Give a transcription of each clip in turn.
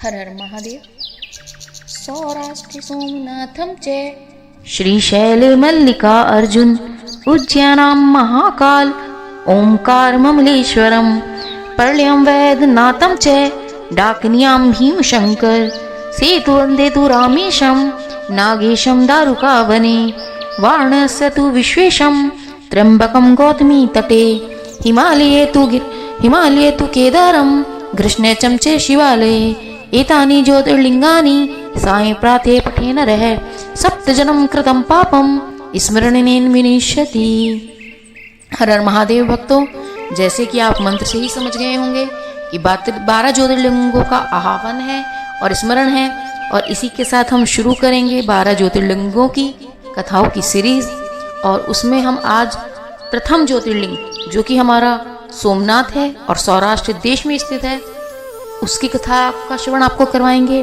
हर हर महादेव। सौराष्ट्र सोमनाथम च श्रीशैल मल्लिका अर्जुन उज्जैनां महाकाल ओंकार ममलेश्वरम पर्यं वैद्यनाथं च डाकिन्यां भीमशंकर सेतु वंदे तु रामेशं नागेशं दारुकावने वाराणस्य तु विश्वेशं त्र्यंबकं गौतमी तटे हिमालये तु केदारं कृष्णेचं च शिवालये एतानि ज्योतिर्लिंगानि साय प्राते पठे नरः सप्तजन्म कृतं पापं स्मरणेन विनिश्यति। हर हर महादेव भक्तों, जैसे कि आप मंत्र से ही समझ गए होंगे कि 12 ज्योतिर्लिंगों का आह्वान है और स्मरण है, और इसी के साथ हम शुरू करेंगे 12 ज्योतिर्लिंगों की कथाओं की सीरीज। और उसमें हम आज प्रथम ज्योतिर्लिंग जो कि हमारा सोमनाथ है और सौराष्ट्र देश में स्थित है, उसकी कथा का श्रवण आपको करवाएंगे।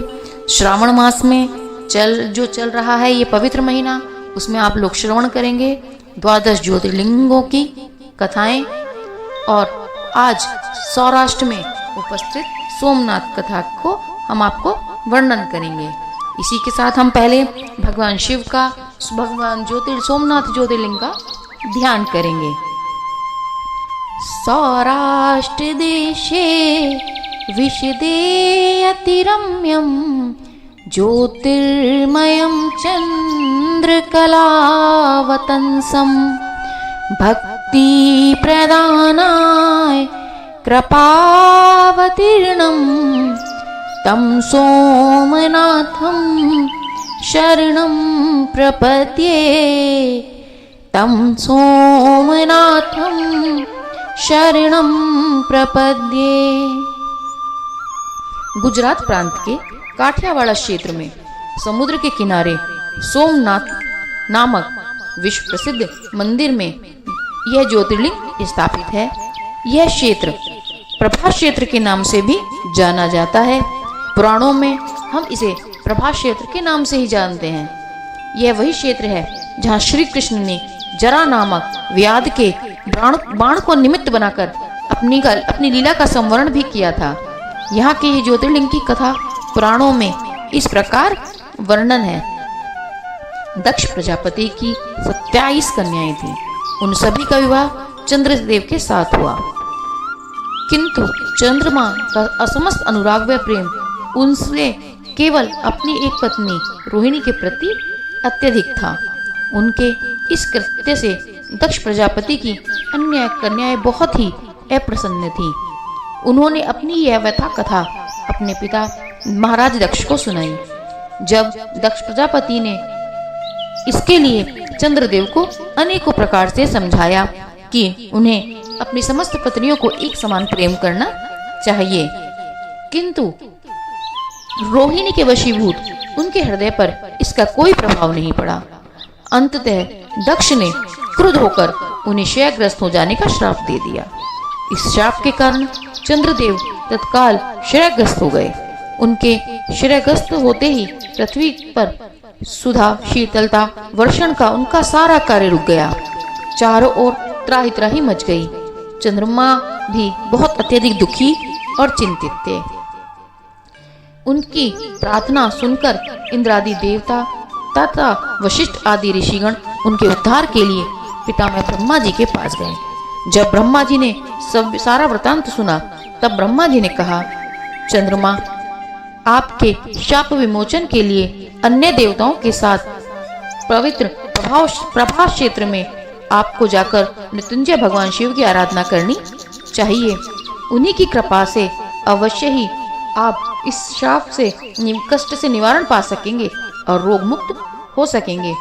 श्रावण मास में चल रहा है ये पवित्र महीना, उसमें आप लोग श्रवण करेंगे 12 ज्योतिर्लिंगों की कथाएं। और आज सौराष्ट्र में उपस्थित सोमनाथ कथा को हम आपको वर्णन करेंगे। इसी के साथ हम पहले भगवान शिव का, भगवान सोमनाथ ज्योतिर्लिंग का ध्यान करेंगे। सौराष्ट्र देशे विशदे अतिरम्यं ज्योतिर्मयं चन्द्रकलावतंसं भक्ति प्रदानाय कृपावतीर्णं तं सोमनाथं शरणं प्रपद्ये तं सोमनाथं शरणं प्रपद्ये। गुजरात प्रांत के काठियावाड़ क्षेत्र में समुद्र के किनारे सोमनाथ नामक विश्व प्रसिद्ध मंदिर में यह ज्योतिर्लिंग स्थापित है। यह क्षेत्र प्रभा क्षेत्र के नाम से भी जाना जाता है। पुराणों में हम इसे प्रभा क्षेत्र के नाम से ही जानते हैं। यह वही क्षेत्र है जहाँ श्री कृष्ण ने जरा नामक व्याध के बाण को निमित्त बनाकर अपनी लीला का संवरण भी किया था। यहाँ के ये ज्योतिर्लिंग की कथा पुराणों में इस प्रकार वर्णन है। दक्ष प्रजापति की 27 कन्याएं थीं। उन सभी का विवाह चंद्रदेव के साथ हुआ, किंतु चंद्रमा का असमस्त अनुराग व प्रेम उनसे केवल अपनी एक पत्नी रोहिणी के प्रति अत्यधिक था। उनके इस कृत्य से दक्ष प्रजापति की अन्य कन्याएं बहुत ही अप्रसन्न थीं। उन्होंने अपनी यह व्यथा कथा अपने पिता महाराज दक्ष को सुनाई। जब दक्ष प्रजापति ने इसके लिए चंद्रदेव को अनेकों प्रकार से समझाया कि उन्हें अपनी समस्त पत्नियों को एक समान प्रेम करना चाहिए, किंतु रोहिणी के वशीभूत उनके हृदय पर इसका कोई प्रभाव नहीं पड़ा। अंततः दक्ष ने क्रुद्ध होकर उन्हें क्षयग्रस्त हो जाने का श्राप दे दिया। इस श्राप के कारण चंद्रदेव तत्काल क्षयग्रस्त हो गए। उनके क्षयग्रस्त होते ही पृथ्वी पर सुधा, शीतलता, वर्षण का उनका सारा कार्य रुक गया। चारों ओर त्राही त्राही मच गई। चंद्रमा भी बहुत अत्यधिक दुखी और चिंतित थे। उनकी प्रार्थना सुनकर इंद्रादि देवता तथा वशिष्ठ आदि ऋषिगण उनके उद्धार के लिए पितामह ब्रह्मा जी के पास गए। जब ब्रह्मा जी ने सारा वृतांत सुना, तब ब्रह्मा जी ने कहा, चंद्रमा, आपके शाप विमोचन के लिए अन्य देवताओं के साथ पवित्र प्रभा क्षेत्र में आपको जाकर मृत्युंजय भगवान शिव की आराधना करनी चाहिए। उन्हीं की कृपा से अवश्य ही आप इस शाप से, कष्ट से निवारण पा सकेंगे और रोग मुक्त हो सकेंगे।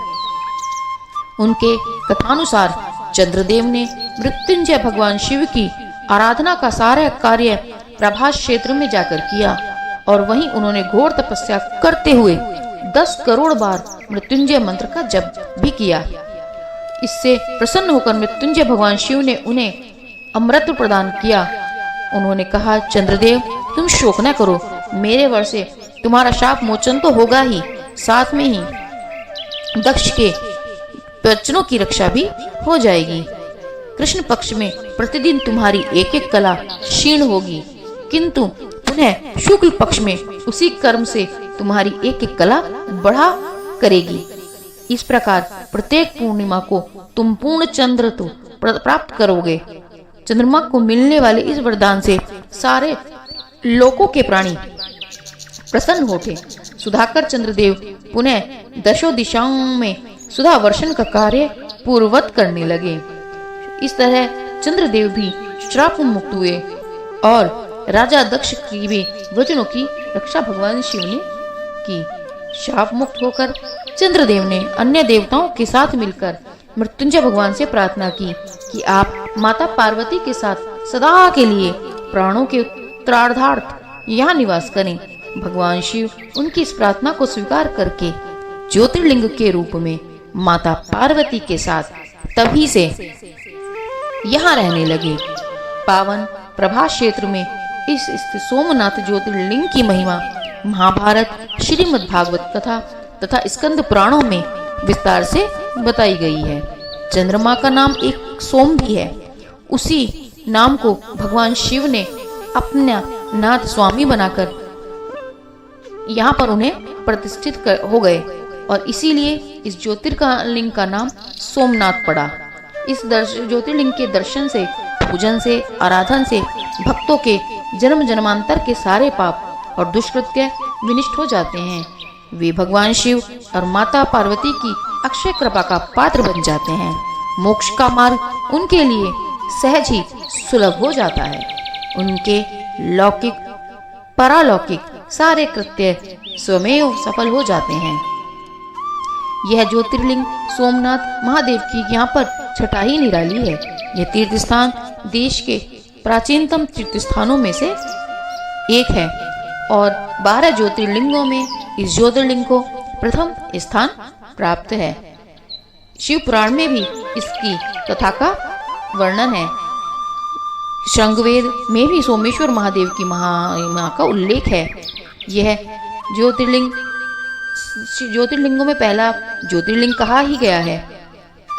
उनके कथानुसार चंद्रदेव ने मृत्युंजय भगवान शिव की आराधना का सारा कार्य प्रभास क्षेत्र में जाकर किया, और वहीं उन्होंने घोर तपस्या करते हुए 10 करोड़ बार मृत्युंजय मंत्र का जप भी किया। इससे प्रसन्न होकर मृत्युंजय भगवान शिव ने उन्हें अमृत प्रदान किया। उन्होंने कहा, चंद्रदेव, तुम शोक न करो, मेरे वर से तुम्हारा शाप मोचन तो होगा ही, साथ में ही दक्ष के वचनों की रक्षा भी हो जाएगी। कृष्ण पक्ष में प्रतिदिन तुम्हारी एक एक कला क्षीण होगी, किंतु पुनः शुक्ल पक्ष में उसी कर्म से तुम्हारी एक एक कला बढ़ा करेगी। इस प्रकार प्रत्येक पूर्णिमा को तुम पूर्ण चंद्र तो प्राप्त करोगे। चंद्रमा को मिलने वाले इस वरदान से सारे लोकों के प्राणी प्रसन्न होते। सुधाकर चंद्रदेव पुनः दशों दिशाओं में सुधा वर्षण का कार्य पूर्ववत करने लगे। इस तरह चंद्रदेव भी श्राप मुक्त हुए और राजा दक्ष की भी वचनों की रक्षा भगवान शिव ने की। श्राप मुक्त होकर चंद्रदेव ने अन्य देवताओं के साथ मिलकर मृत्युंजय भगवान से प्रार्थना की कि आप माता पार्वती के साथ सदा के लिए प्राणों के उत्तरार्धार्थ यहाँ निवास करें। भगवान शिव उनकी इस प्रार्थना को स्वीकार करके ज्योतिर्लिंग के रूप में माता पार्वती के साथ तभी से यहाँ रहने लगे। पावन प्रभास क्षेत्र में इस स्थित सोमनाथ ज्योतिर्लिंग की महिमा महाभारत, श्रीमद् भागवत कथा तथा स्कंद पुराणों में विस्तार से बताई गई है। चंद्रमा का नाम एक सोम भी है। उसी नाम को भगवान शिव ने अपना नाथ स्वामी बनाकर यहाँ पर उन्हें प्रतिष्ठित हो गए और इसीलिए इस ज्योतिर्लिंग का नाम सोमनाथ पड़ा। इस ज्योतिर्लिंग के दर्शन से, पूजन से, आराधन से भक्तों के जन्म जन्मांतर के सारे पाप और दुष्कृत्य विनष्ट हो जाते हैं। वे भगवान शिव और माता पार्वती की अक्षय कृपा का पात्र बन जाते हैं। मोक्ष का मार्ग उनके लिए सहज ही सुलभ हो जाता है। उनके लौकिक पारलौकिक सारे कृत्य स्वमेव सफल हो जाते हैं। यह ज्योतिर्लिंग सोमनाथ महादेव की यहाँ पर छटा ही निराली है। यह तीर्थ स्थान देश के प्राचीनतम तीर्थ स्थानों में से एक है और 12 ज्योतिर्लिंगों में इस ज्योतिर्लिंग को प्रथम स्थान प्राप्त है। शिव पुराण में भी इसकी कथा का वर्णन है। शृंगवेद में भी सोमेश्वर महादेव की महिमा का उल्लेख है। यह ज्योतिर्लिंगों में पहला ज्योतिर्लिंग कहा ही गया है।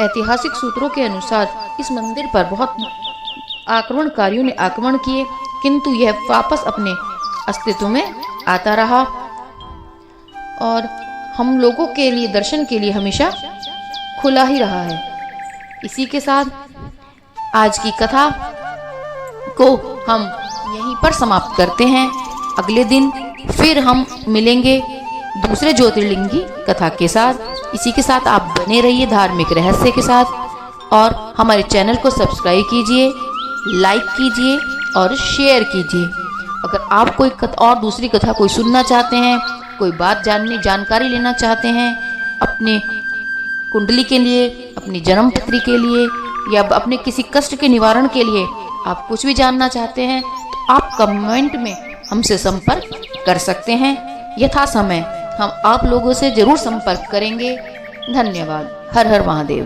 ऐतिहासिक सूत्रों के अनुसार इस मंदिर पर बहुत आक्रमणकारियों ने आक्रमण किए, किंतु यह वापस अपने अस्तित्व में आता रहा और हम लोगों के लिए दर्शन के लिए हमेशा खुला ही रहा है। इसी के साथ आज की कथा को हम यहीं पर समाप्त करते हैं। अगले दिन फिर हम मिलेंगे दूसरे ज्योतिर्लिंग की कथा के साथ। इसी के साथ आप बने रहिए धार्मिक रहस्य के साथ और हमारे चैनल को सब्सक्राइब कीजिए, लाइक कीजिए और शेयर कीजिए। अगर आप कोई और दूसरी कथा कोई सुनना चाहते हैं, कोई बात जानकारी लेना चाहते हैं अपने कुंडली के लिए, अपनी जन्म पत्री के लिए या अपने किसी कष्ट के निवारण के लिए आप कुछ भी जानना चाहते हैं तो आप कमेंट में हमसे संपर्क कर सकते हैं। यथा समय हम आप लोगों से जरूर संपर्क करेंगे। धन्यवाद। हर हर महादेव।